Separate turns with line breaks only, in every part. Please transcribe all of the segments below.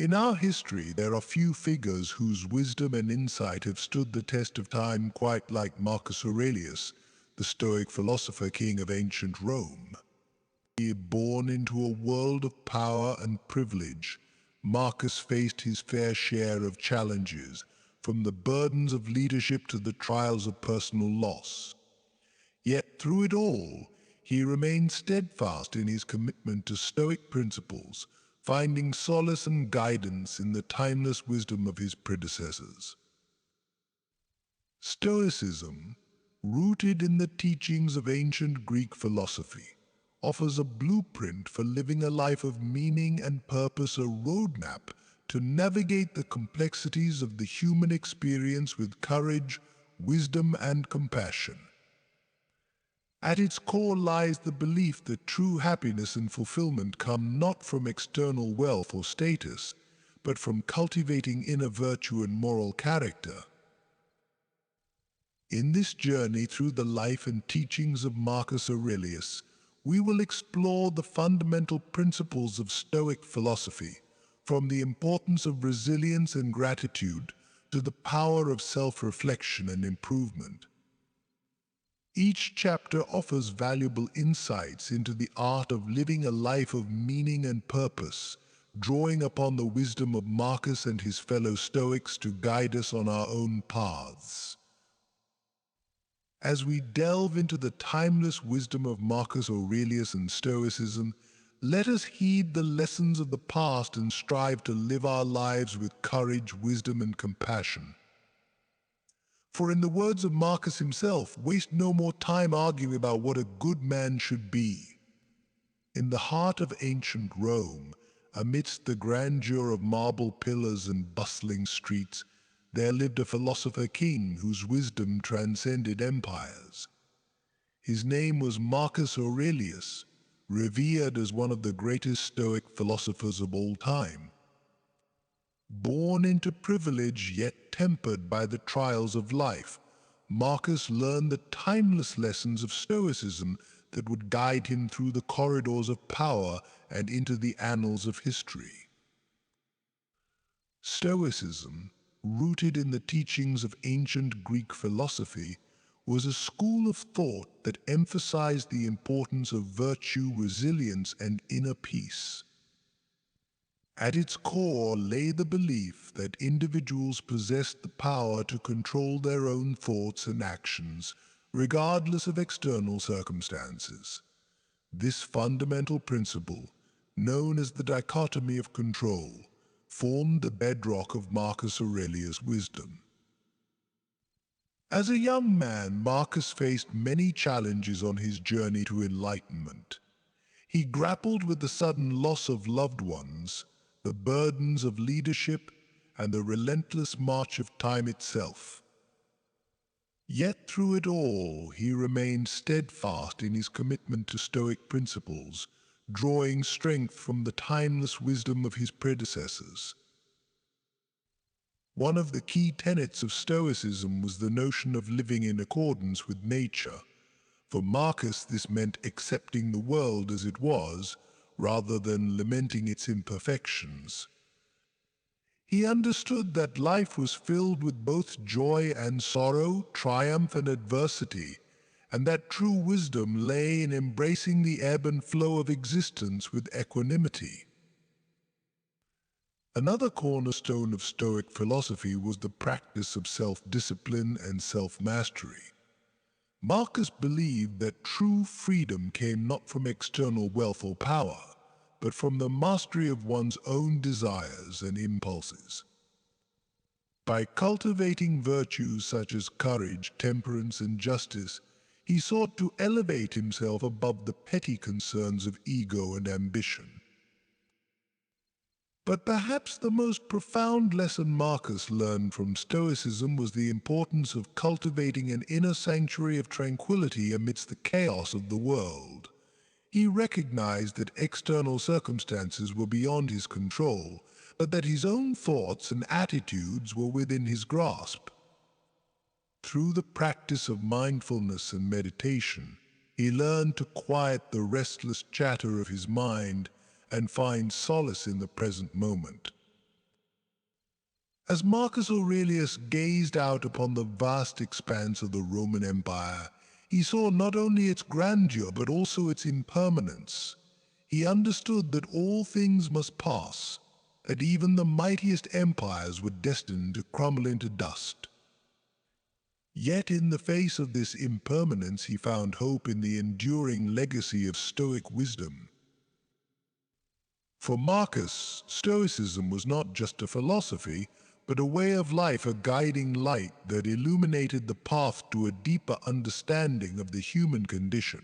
In our history, there are few figures whose wisdom and insight have stood the test of time quite like Marcus Aurelius, the Stoic philosopher king of ancient Rome. Born into a world of power and privilege, Marcus faced his fair share of challenges, from the burdens of leadership to the trials of personal loss. Yet through it all, he remained steadfast in his commitment to Stoic principles, finding solace and guidance in the timeless wisdom of his predecessors. Stoicism, rooted in the teachings of ancient Greek philosophy, offers a blueprint for living a life of meaning and purpose, a roadmap to navigate the complexities of the human experience with courage, wisdom, and compassion. At its core lies the belief that true happiness and fulfillment come not from external wealth or status, but from cultivating inner virtue and moral character. In this journey through the life and teachings of Marcus Aurelius, we will explore the fundamental principles of Stoic philosophy, from the importance of resilience and gratitude to the power of self-reflection and improvement. Each chapter offers valuable insights into the art of living a life of meaning and purpose, drawing upon the wisdom of Marcus and his fellow Stoics to guide us on our own paths. As we delve into the timeless wisdom of Marcus Aurelius and Stoicism, let us heed the lessons of the past and strive to live our lives with courage, wisdom, and compassion. For in the words of Marcus himself, waste no more time arguing about what a good man should be. In the heart of ancient Rome, amidst the grandeur of marble pillars and bustling streets, there lived a philosopher king whose wisdom transcended empires. His name was Marcus Aurelius, revered as one of the greatest Stoic philosophers of all time. Born into privilege yet tempered by the trials of life, Marcus learned the timeless lessons of Stoicism that would guide him through the corridors of power and into the annals of history. Stoicism, rooted in the teachings of ancient Greek philosophy, was a school of thought that emphasized the importance of virtue, resilience, and inner peace. At its core lay the belief that individuals possessed the power to control their own thoughts and actions, regardless of external circumstances. This fundamental principle, known as the dichotomy of control, formed the bedrock of Marcus Aurelius' wisdom. As a young man, Marcus faced many challenges on his journey to enlightenment. He grappled with the sudden loss of loved ones, the burdens of leadership, and the relentless march of time itself. Yet through it all, he remained steadfast in his commitment to Stoic principles, drawing strength from the timeless wisdom of his predecessors. One of the key tenets of Stoicism was the notion of living in accordance with nature. For Marcus, this meant accepting the world as it was, rather than lamenting its imperfections. He understood that life was filled with both joy and sorrow, triumph and adversity, and that true wisdom lay in embracing the ebb and flow of existence with equanimity. Another cornerstone of Stoic philosophy was the practice of self-discipline and self-mastery. Marcus believed that true freedom came not from external wealth or power, but from the mastery of one's own desires and impulses. By cultivating virtues such as courage, temperance, and justice, he sought to elevate himself above the petty concerns of ego and ambition. But perhaps the most profound lesson Marcus learned from Stoicism was the importance of cultivating an inner sanctuary of tranquility amidst the chaos of the world. He recognized that external circumstances were beyond his control, but that his own thoughts and attitudes were within his grasp. Through the practice of mindfulness and meditation, he learned to quiet the restless chatter of his mind and find solace in the present moment. As Marcus Aurelius gazed out upon the vast expanse of the Roman Empire, he saw not only its grandeur but also its impermanence. He understood that all things must pass, that even the mightiest empires were destined to crumble into dust. Yet in the face of this impermanence he found hope in the enduring legacy of Stoic wisdom. For Marcus, Stoicism was not just a philosophy, but a way of life, a guiding light that illuminated the path to a deeper understanding of the human condition.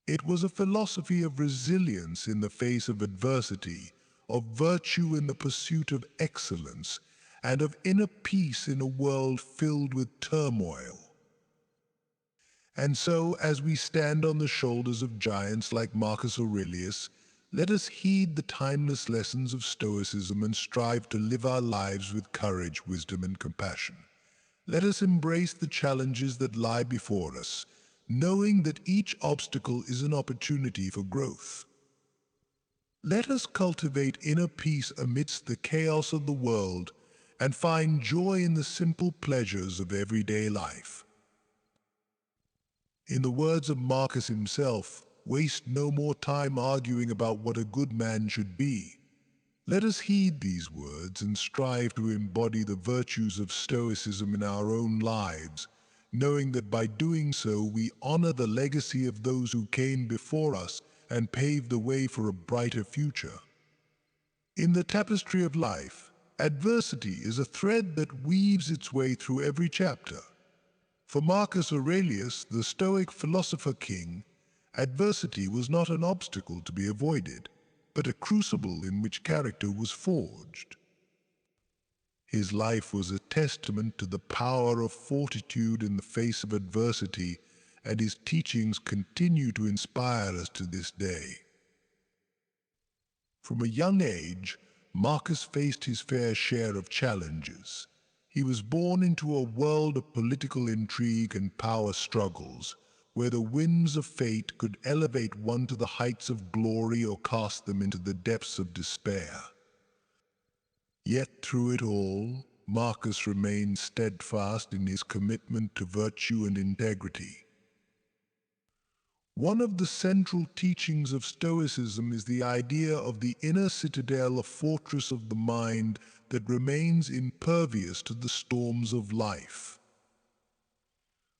It was a philosophy of resilience in the face of adversity, of virtue in the pursuit of excellence, and of inner peace in a world filled with turmoil. And so, as we stand on the shoulders of giants like Marcus Aurelius, let us heed the timeless lessons of Stoicism and strive to live our lives with courage, wisdom, and compassion. Let us embrace the challenges that lie before us, knowing that each obstacle is an opportunity for growth. Let us cultivate inner peace amidst the chaos of the world and find joy in the simple pleasures of everyday life. In the words of Marcus himself, waste no more time arguing about what a good man should be. Let us heed these words and strive to embody the virtues of Stoicism in our own lives, knowing that by doing so we honor the legacy of those who came before us and paved the way for a brighter future. In the tapestry of life, adversity is a thread that weaves its way through every chapter. For Marcus Aurelius, the Stoic philosopher king, adversity was not an obstacle to be avoided, but a crucible in which character was forged. His life was a testament to the power of fortitude in the face of adversity, and his teachings continue to inspire us to this day. From a young age, Marcus faced his fair share of challenges. He was born into a world of political intrigue and power struggles, where the winds of fate could elevate one to the heights of glory or cast them into the depths of despair. Yet through it all, Marcus remained steadfast in his commitment to virtue and integrity. One of the central teachings of Stoicism is the idea of the inner citadel, a fortress of the mind that remains impervious to the storms of life.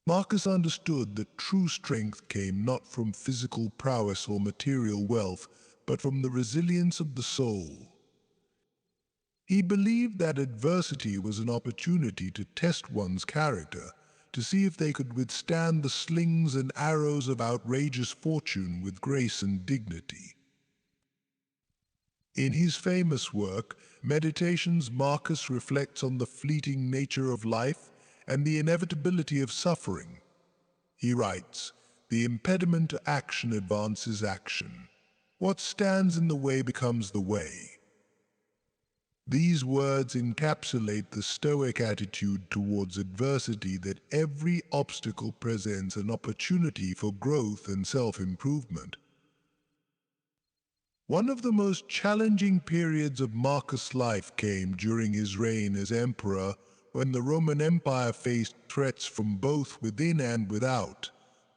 Marcus understood that true strength came not from physical prowess or material wealth, but from the resilience of the soul. He believed that adversity was an opportunity to test one's character, to see if they could withstand the slings and arrows of outrageous fortune with grace and dignity. In his famous work, Meditations, Marcus reflects on the fleeting nature of life and the inevitability of suffering. He writes, "The impediment to action advances action. What stands in the way becomes the way." These words encapsulate the Stoic attitude towards adversity, that every obstacle presents an opportunity for growth and self-improvement. One of the most challenging periods of Marcus' life came during his reign as emperor, when the Roman Empire faced threats from both within and without.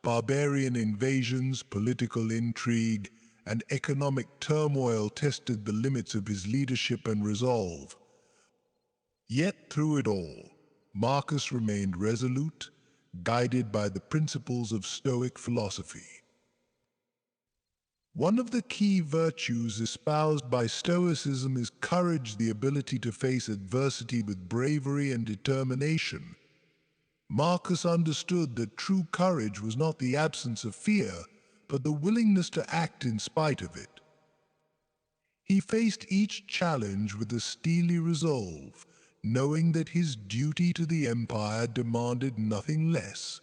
Barbarian invasions, political intrigue, and economic turmoil tested the limits of his leadership and resolve. Yet through it all, Marcus remained resolute, guided by the principles of Stoic philosophy. One of the key virtues espoused by Stoicism is courage, the ability to face adversity with bravery and determination. Marcus understood that true courage was not the absence of fear, but the willingness to act in spite of it. He faced each challenge with a steely resolve, knowing that his duty to the empire demanded nothing less.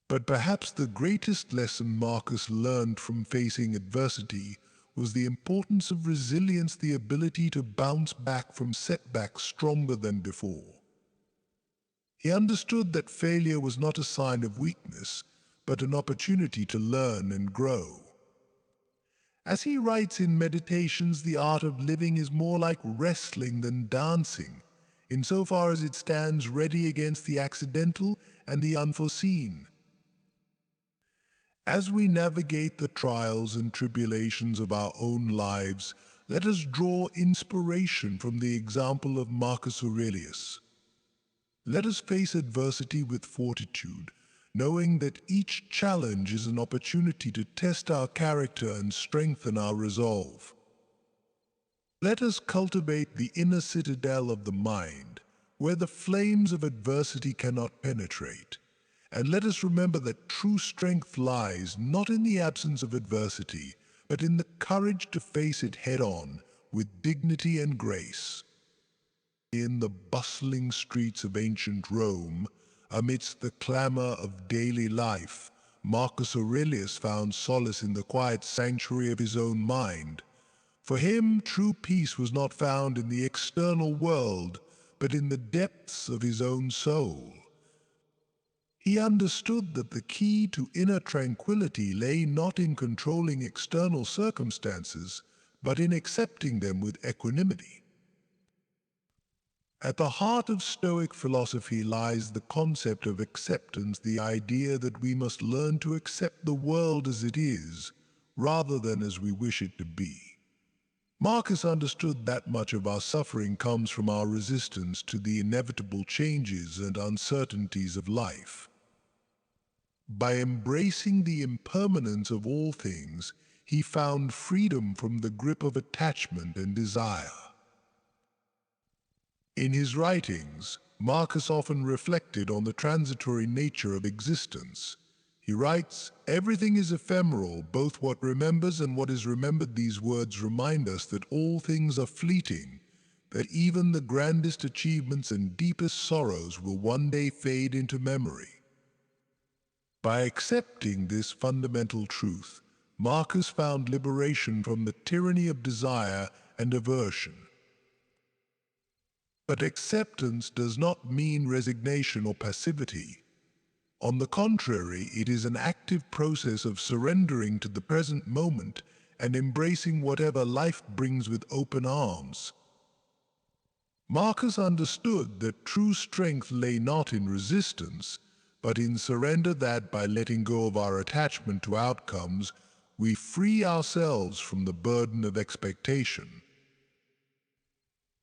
But perhaps the greatest lesson Marcus learned from facing adversity was the importance of resilience, the ability to bounce back from setbacks stronger than before. He understood that failure was not a sign of weakness, but an opportunity to learn and grow. As he writes in Meditations, the art of living is more like wrestling than dancing, insofar as it stands ready against the accidental and the unforeseen. As we navigate the trials and tribulations of our own lives, let us draw inspiration from the example of Marcus Aurelius. Let us face adversity with fortitude, knowing that each challenge is an opportunity to test our character and strengthen our resolve. Let us cultivate the inner citadel of the mind, where the flames of adversity cannot penetrate. And let us remember that true strength lies not in the absence of adversity, but in the courage to face it head-on with dignity and grace. In the bustling streets of ancient Rome, amidst the clamor of daily life, Marcus Aurelius found solace in the quiet sanctuary of his own mind. For him, true peace was not found in the external world, but in the depths of his own soul. He understood that the key to inner tranquility lay not in controlling external circumstances, but in accepting them with equanimity. At the heart of Stoic philosophy lies the concept of acceptance, the idea that we must learn to accept the world as it is, rather than as we wish it to be. Marcus understood that much of our suffering comes from our resistance to the inevitable changes and uncertainties of life. By embracing the impermanence of all things, he found freedom from the grip of attachment and desire. In his writings, Marcus often reflected on the transitory nature of existence. He writes, "Everything is ephemeral, both what remembers and what is remembered." These words remind us that all things are fleeting, that even the grandest achievements and deepest sorrows will one day fade into memory. By accepting this fundamental truth, Marcus found liberation from the tyranny of desire and aversion. But acceptance does not mean resignation or passivity. On the contrary, it is an active process of surrendering to the present moment and embracing whatever life brings with open arms. Marcus understood that true strength lay not in resistance, but in surrender, that by letting go of our attachment to outcomes, we free ourselves from the burden of expectation.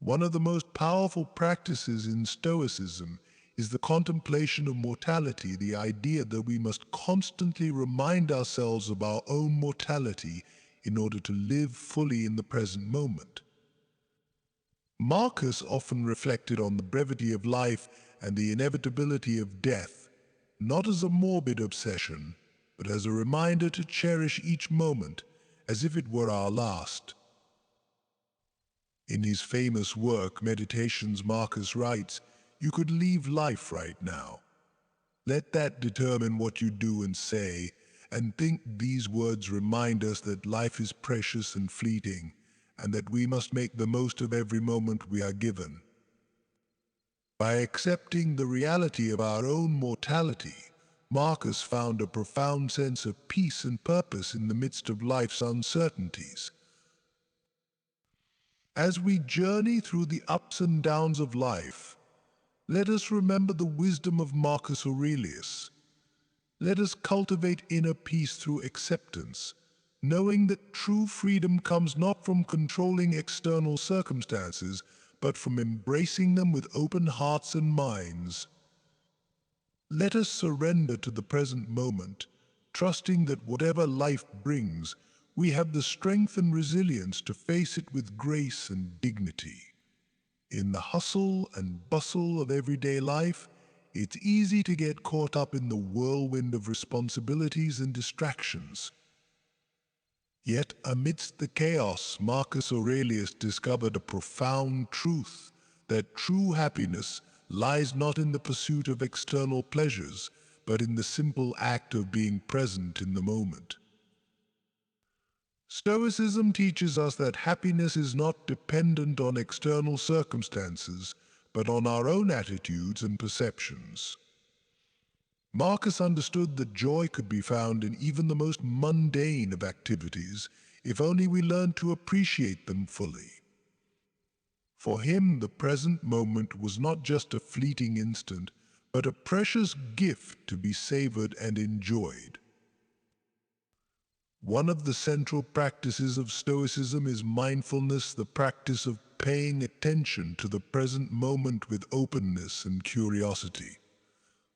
One of the most powerful practices in Stoicism is the contemplation of mortality, the idea that we must constantly remind ourselves of our own mortality in order to live fully in the present moment. Marcus often reflected on the brevity of life and the inevitability of death, not as a morbid obsession, but as a reminder to cherish each moment as if it were our last. In his famous work, Meditations, Marcus writes, "You could leave life right now. Let that determine what you do and say, and think." These words remind us that life is precious and fleeting, and that we must make the most of every moment we are given. By accepting the reality of our own mortality, Marcus found a profound sense of peace and purpose in the midst of life's uncertainties. As we journey through the ups and downs of life, let us remember the wisdom of Marcus Aurelius. Let us cultivate inner peace through acceptance, knowing that true freedom comes not from controlling external circumstances, but from embracing them with open hearts and minds. Let us surrender to the present moment, trusting that whatever life brings, we have the strength and resilience to face it with grace and dignity. In the hustle and bustle of everyday life, it's easy to get caught up in the whirlwind of responsibilities and distractions. Yet amidst the chaos, Marcus Aurelius discovered a profound truth, that true happiness lies not in the pursuit of external pleasures, but in the simple act of being present in the moment. Stoicism teaches us that happiness is not dependent on external circumstances, but on our own attitudes and perceptions. Marcus understood that joy could be found in even the most mundane of activities, if only we learn to appreciate them fully. For him, the present moment was not just a fleeting instant, but a precious gift to be savored and enjoyed. One of the central practices of Stoicism is mindfulness, the practice of paying attention to the present moment with openness and curiosity.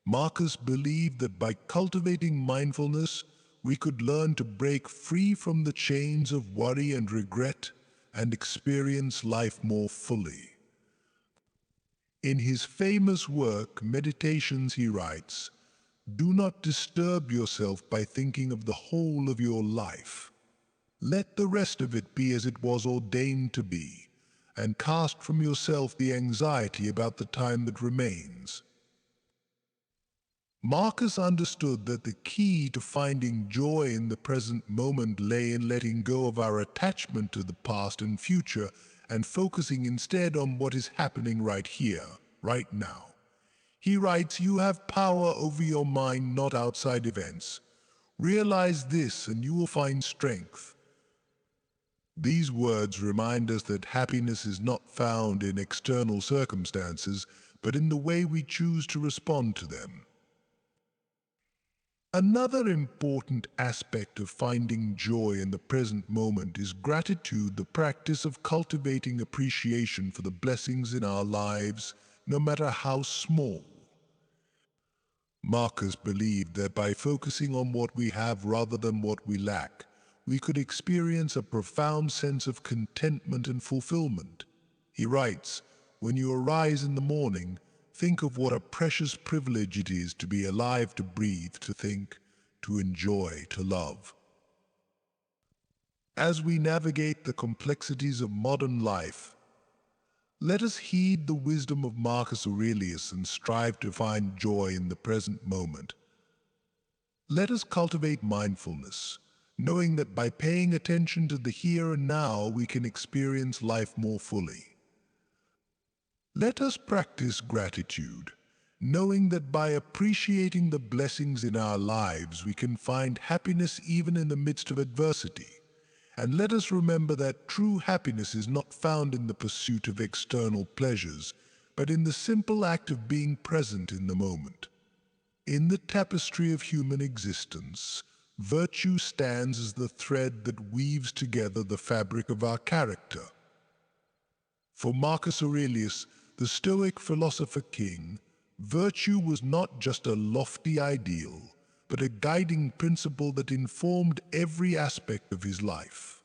Marcus believed that by cultivating mindfulness, we could learn to break free from the chains of worry and regret and experience life more fully. In his famous work, Meditations, he writes, "Do not disturb yourself by thinking of the whole of your life. Let the rest of it be as it was ordained to be, and cast from yourself the anxiety about the time that remains." Marcus understood that the key to finding joy in the present moment lay in letting go of our attachment to the past and future and focusing instead on what is happening right here, right now. He writes, "You have power over your mind, not outside events. Realize this and you will find strength." These words remind us that happiness is not found in external circumstances, but in the way we choose to respond to them. Another important aspect of finding joy in the present moment is gratitude, the practice of cultivating appreciation for the blessings in our lives, no matter how small. Marcus believed that by focusing on what we have rather than what we lack, we could experience a profound sense of contentment and fulfillment. He writes, "When you arise in the morning, think of what a precious privilege it is to be alive, to breathe, to think, to enjoy, to love." As we navigate the complexities of modern life, let us heed the wisdom of Marcus Aurelius and strive to find joy in the present moment. Let us cultivate mindfulness, knowing that by paying attention to the here and now, we can experience life more fully. Let us practice gratitude, knowing that by appreciating the blessings in our lives, we can find happiness even in the midst of adversity. And let us remember that true happiness is not found in the pursuit of external pleasures, but in the simple act of being present in the moment. In the tapestry of human existence, virtue stands as the thread that weaves together the fabric of our character. For Marcus Aurelius, the Stoic philosopher king, virtue was not just a lofty ideal, but a guiding principle that informed every aspect of his life.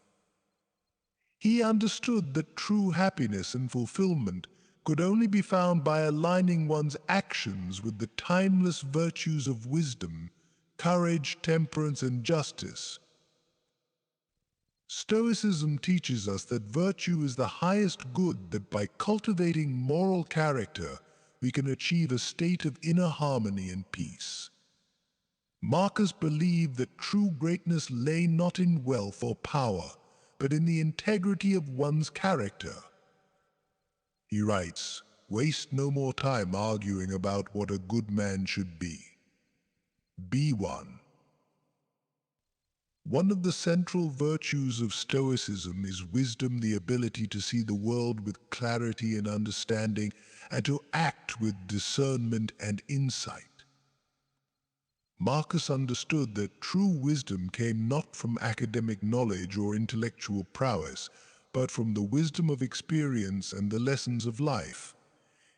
He understood that true happiness and fulfillment could only be found by aligning one's actions with the timeless virtues of wisdom, courage, temperance, and justice. Stoicism teaches us that virtue is the highest good, that by cultivating moral character, we can achieve a state of inner harmony and peace. Marcus believed that true greatness lay not in wealth or power, but in the integrity of one's character. He writes, "Waste no more time arguing about what a good man should be. Be one." One of the central virtues of Stoicism is wisdom, the ability to see the world with clarity and understanding, and to act with discernment and insight. Marcus understood that true wisdom came not from academic knowledge or intellectual prowess, but from the wisdom of experience and the lessons of life.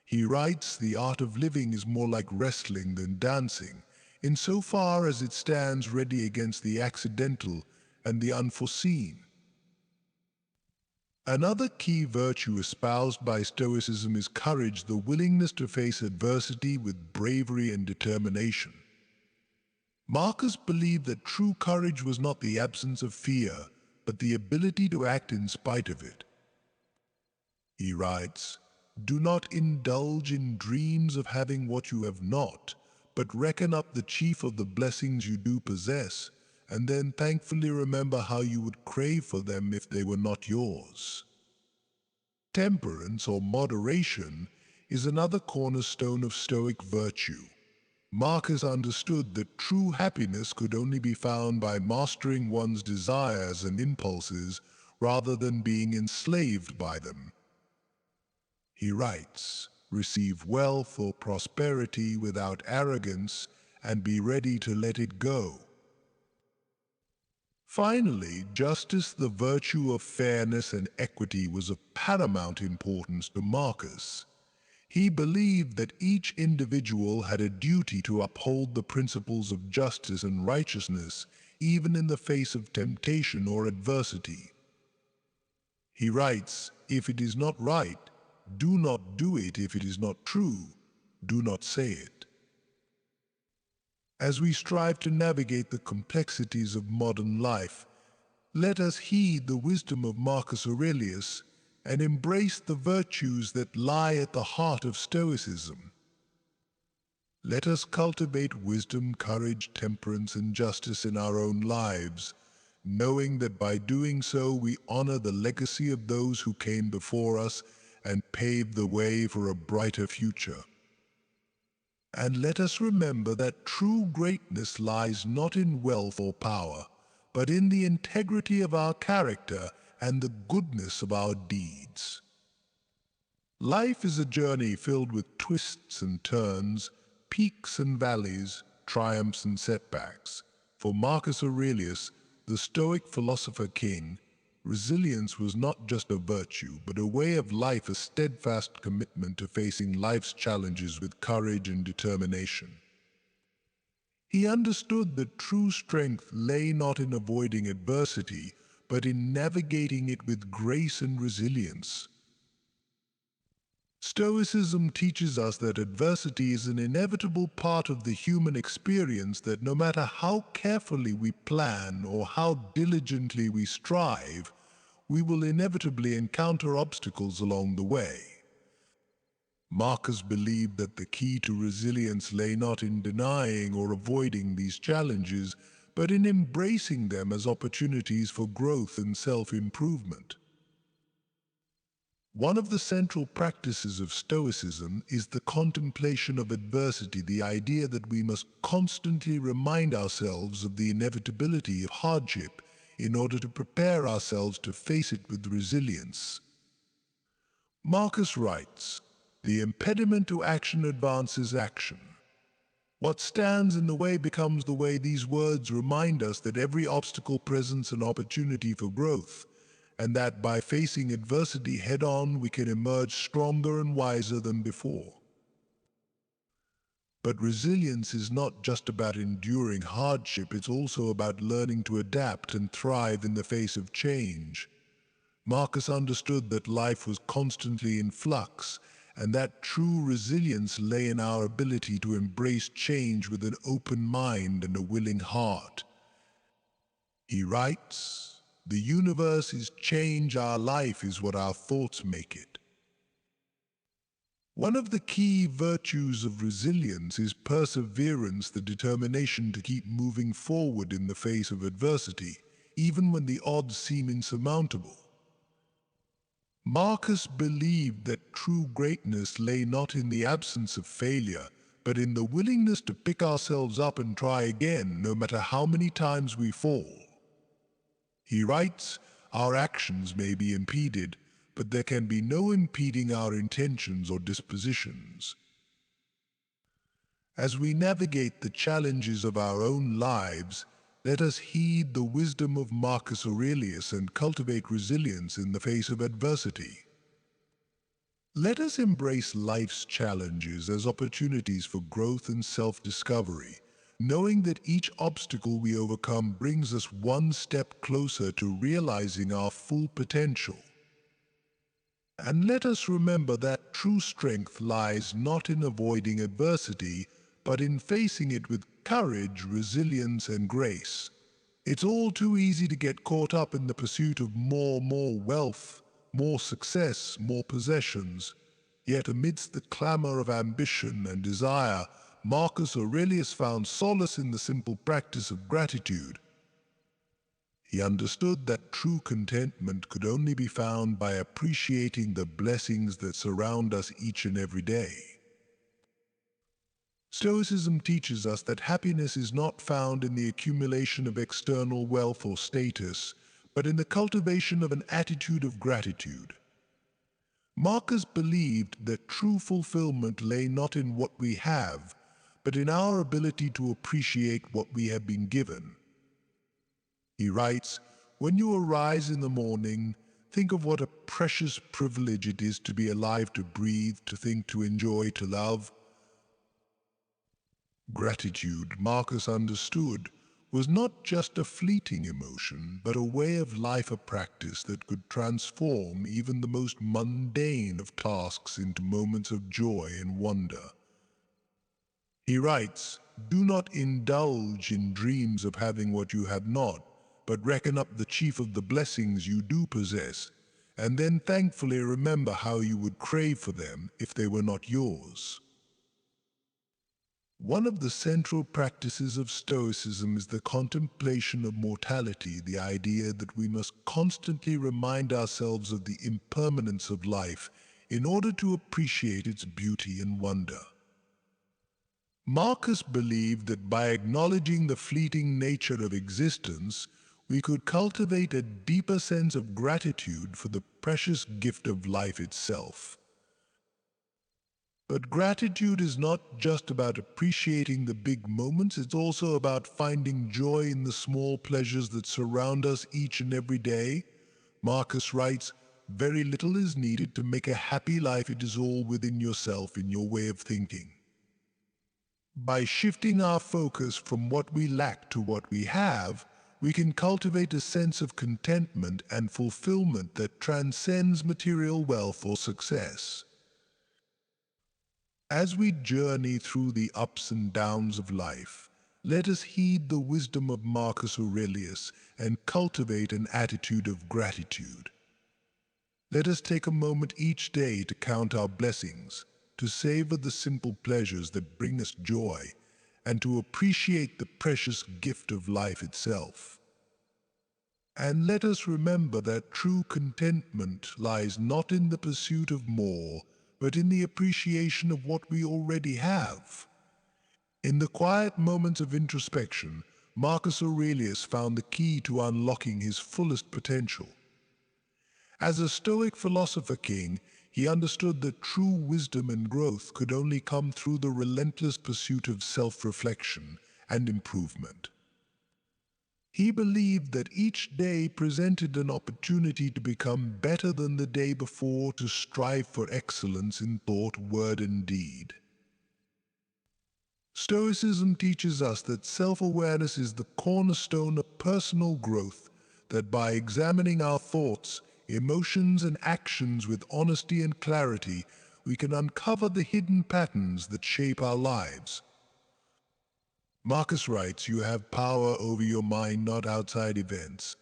He writes, "The art of living is more like wrestling than dancing, insofar as it stands ready against the accidental and the unforeseen." Another key virtue espoused by Stoicism is courage, the willingness to face adversity with bravery and determination. Marcus believed that true courage was not the absence of fear, but the ability to act in spite of it. He writes, "Do not indulge in dreams of having what you have not, but reckon up the chief of the blessings you do possess, and then thankfully remember how you would crave for them if they were not yours." Temperance or moderation is another cornerstone of Stoic virtue. Marcus understood that true happiness could only be found by mastering one's desires and impulses rather than being enslaved by them. He writes, "Receive wealth or prosperity without arrogance and be ready to let it go." Finally, justice, the virtue of fairness and equity, was of paramount importance to Marcus. He believed that each individual had a duty to uphold the principles of justice and righteousness, even in the face of temptation or adversity. He writes, "If it is not right, do not do it. If it is not true, do not say it." As we strive to navigate the complexities of modern life, let us heed the wisdom of Marcus Aurelius and embrace the virtues that lie at the heart of Stoicism. Let us cultivate wisdom, courage, temperance, and justice in our own lives, knowing that by doing so we honor the legacy of those who came before us and paved the way for a brighter future. And let us remember that true greatness lies not in wealth or power, but in the integrity of our character and the goodness of our deeds. Life is a journey filled with twists and turns, peaks and valleys, triumphs and setbacks. For Marcus Aurelius, the Stoic philosopher king, resilience was not just a virtue, but a way of life, a steadfast commitment to facing life's challenges with courage and determination. He understood that true strength lay not in avoiding adversity, but in navigating it with grace and resilience. Stoicism teaches us that adversity is an inevitable part of the human experience, that no matter how carefully we plan or how diligently we strive, we will inevitably encounter obstacles along the way. Marcus believed that the key to resilience lay not in denying or avoiding these challenges, but in embracing them as opportunities for growth and self-improvement. One of the central practices of Stoicism is the contemplation of adversity, the idea that we must constantly remind ourselves of the inevitability of hardship in order to prepare ourselves to face it with resilience. Marcus writes, "The impediment to action advances action. What stands in the way becomes the way." These words remind us that every obstacle presents an opportunity for growth, and that by facing adversity head-on we can emerge stronger and wiser than before. But resilience is not just about enduring hardship, it's also about learning to adapt and thrive in the face of change. Marcus understood that life was constantly in flux, and that true resilience lay in our ability to embrace change with an open mind and a willing heart. He writes, "The universe is change, our life is what our thoughts make it." One of the key virtues of resilience is perseverance, the determination to keep moving forward in the face of adversity, even when the odds seem insurmountable. Marcus believed that true greatness lay not in the absence of failure, but in the willingness to pick ourselves up and try again, no matter how many times we fall. He writes, "Our actions may be impeded, but there can be no impeding our intentions or dispositions." As we navigate the challenges of our own lives, let us heed the wisdom of Marcus Aurelius and cultivate resilience in the face of adversity. Let us embrace life's challenges as opportunities for growth and self-discovery, knowing that each obstacle we overcome brings us one step closer to realizing our full potential. And let us remember that true strength lies not in avoiding adversity, but in facing it with courage, resilience, and grace. It's all too easy to get caught up in the pursuit of more wealth, more success, more possessions. Yet amidst the clamor of ambition and desire, Marcus Aurelius found solace in the simple practice of gratitude. He understood that true contentment could only be found by appreciating the blessings that surround us each and every day. Stoicism teaches us that happiness is not found in the accumulation of external wealth or status, but in the cultivation of an attitude of gratitude. Marcus believed that true fulfillment lay not in what we have, but in our ability to appreciate what we have been given. He writes, "When you arise in the morning, think of what a precious privilege it is to be alive, to breathe, to think, to enjoy, to love." Gratitude, Marcus understood, was not just a fleeting emotion, but a way of life, a practice that could transform even the most mundane of tasks into moments of joy and wonder. He writes, "Do not indulge in dreams of having what you have not, but reckon up the chief of the blessings you do possess, and then thankfully remember how you would crave for them if they were not yours." One of the central practices of Stoicism is the contemplation of mortality, the idea that we must constantly remind ourselves of the impermanence of life in order to appreciate its beauty and wonder. Marcus believed that by acknowledging the fleeting nature of existence, we could cultivate a deeper sense of gratitude for the precious gift of life itself. But gratitude is not just about appreciating the big moments, it's also about finding joy in the small pleasures that surround us each and every day. Marcus writes, "Very little is needed to make a happy life. It is all within yourself, in your way of thinking." By shifting our focus from what we lack to what we have, we can cultivate a sense of contentment and fulfillment that transcends material wealth or success. As we journey through the ups and downs of life, let us heed the wisdom of Marcus Aurelius and cultivate an attitude of gratitude. Let us take a moment each day to count our blessings, to savor the simple pleasures that bring us joy, and to appreciate the precious gift of life itself. And let us remember that true contentment lies not in the pursuit of more, but in the appreciation of what we already have. In the quiet moments of introspection, Marcus Aurelius found the key to unlocking his fullest potential. As a Stoic philosopher king, he understood that true wisdom and growth could only come through the relentless pursuit of self-reflection and improvement. He believed that each day presented an opportunity to become better than the day before, to strive for excellence in thought, word, and deed. Stoicism teaches us that self-awareness is the cornerstone of personal growth, that by examining our thoughts, emotions, and actions with honesty and clarity, we can uncover the hidden patterns that shape our lives. Marcus writes, "You have power over your mind, not outside events.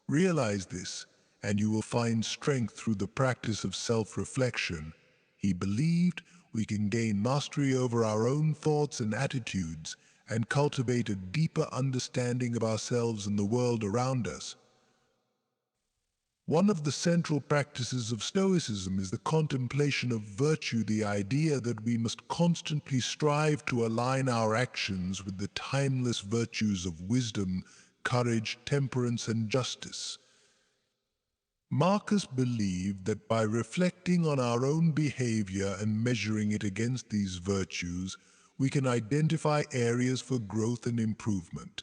Realize this, and you will find strength through the practice of self-reflection." He believed we can gain mastery over our own thoughts and attitudes and cultivate a deeper understanding of ourselves and the world around us. One of the central practices of Stoicism is the contemplation of virtue, the idea that we must constantly strive to align our actions with the timeless virtues of wisdom, courage, temperance, and justice. Marcus believed that by reflecting on our own behavior and measuring it against these virtues, we can identify areas for growth and improvement.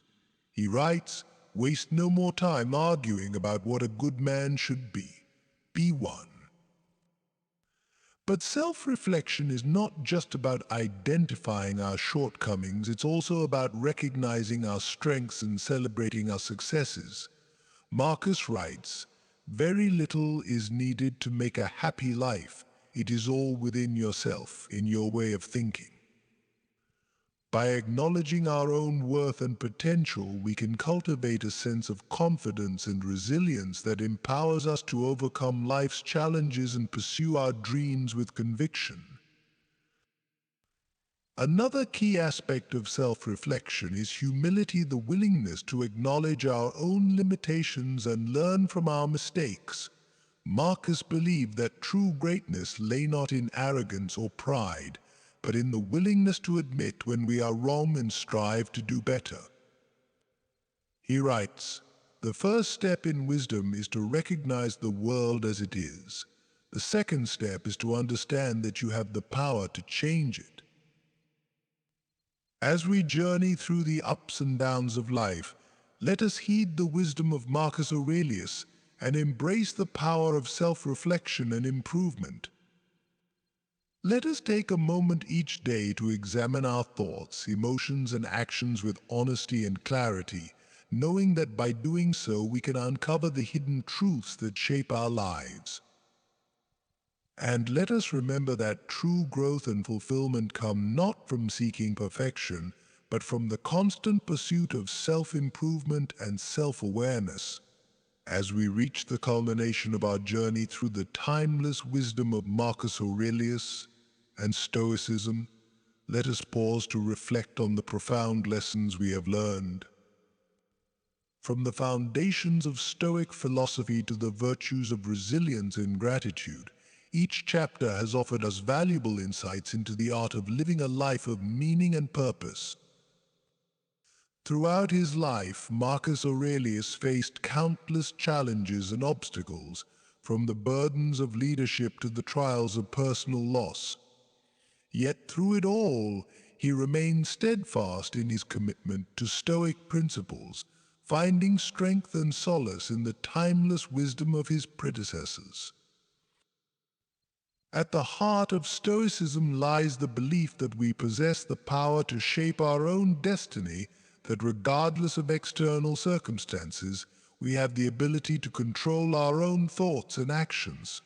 He writes, "Waste no more time arguing about what a good man should be. Be one." But self-reflection is not just about identifying our shortcomings, it's also about recognizing our strengths and celebrating our successes. Marcus writes, "Very little is needed to make a happy life. It is all within yourself, in your way of thinking." By acknowledging our own worth and potential, we can cultivate a sense of confidence and resilience that empowers us to overcome life's challenges and pursue our dreams with conviction. Another key aspect of self-reflection is humility, the willingness to acknowledge our own limitations and learn from our mistakes. Marcus believed that true greatness lay not in arrogance or pride, but in the willingness to admit when we are wrong and strive to do better. He writes, "The first step in wisdom is to recognize the world as it is. The second step is to understand that you have the power to change it." As we journey through the ups and downs of life, let us heed the wisdom of Marcus Aurelius and embrace the power of self-reflection and improvement. Let us take a moment each day to examine our thoughts, emotions, and actions with honesty and clarity, knowing that by doing so we can uncover the hidden truths that shape our lives. And let us remember that true growth and fulfillment come not from seeking perfection, but from the constant pursuit of self-improvement and self-awareness. As we reach the culmination of our journey through the timeless wisdom of Marcus Aurelius and Stoicism, let us pause to reflect on the profound lessons we have learned. From the foundations of Stoic philosophy to the virtues of resilience and gratitude, each chapter has offered us valuable insights into the art of living a life of meaning and purpose. Throughout his life, Marcus Aurelius faced countless challenges and obstacles, from the burdens of leadership to the trials of personal loss. Yet through it all, he remained steadfast in his commitment to Stoic principles, finding strength and solace in the timeless wisdom of his predecessors. At the heart of Stoicism lies the belief that we possess the power to shape our own destiny, that regardless of external circumstances, we have the ability to control our own thoughts and actions.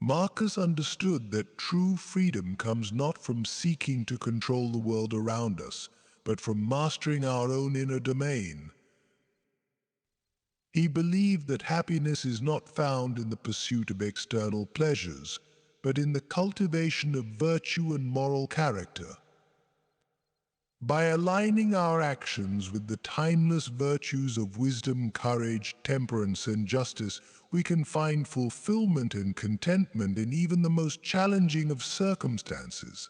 Marcus understood that true freedom comes not from seeking to control the world around us, but from mastering our own inner domain. He believed that happiness is not found in the pursuit of external pleasures, but in the cultivation of virtue and moral character. By aligning our actions with the timeless virtues of wisdom, courage, temperance, and justice, we can find fulfillment and contentment in even the most challenging of circumstances.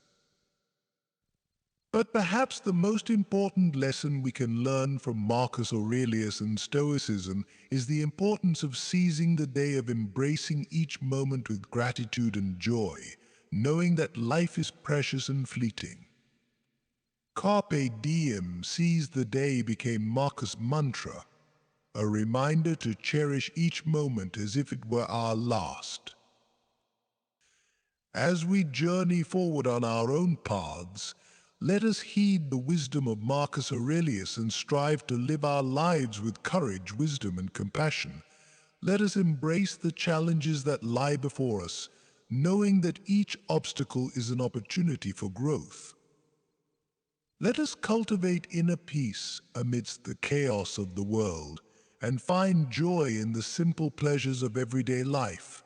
But perhaps the most important lesson we can learn from Marcus Aurelius and Stoicism is the importance of seizing the day, of embracing each moment with gratitude and joy, knowing that life is precious and fleeting. Carpe diem, seize the day, became Marcus' mantra, a reminder to cherish each moment as if it were our last. As we journey forward on our own paths, let us heed the wisdom of Marcus Aurelius and strive to live our lives with courage, wisdom, and compassion. Let us embrace the challenges that lie before us, knowing that each obstacle is an opportunity for growth. Let us cultivate inner peace amidst the chaos of the world and find joy in the simple pleasures of everyday life.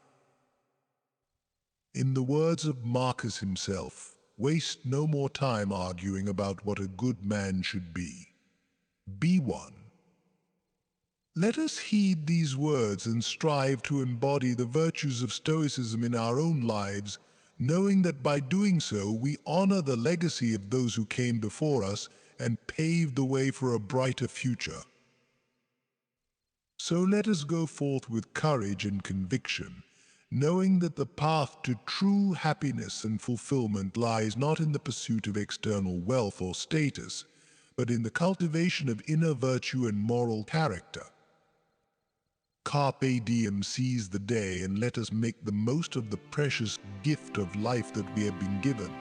In the words of Marcus himself, waste no more time arguing about what a good man should be. Be one. Let us heed these words and strive to embody the virtues of Stoicism in our own lives, knowing that by doing so we honor the legacy of those who came before us and paved the way for a brighter future. So let us go forth with courage and conviction, knowing that the path to true happiness and fulfillment lies not in the pursuit of external wealth or status, but in the cultivation of inner virtue and moral character. Carpe diem, seize the day, and let us make the most of the precious gift of life that we have been given.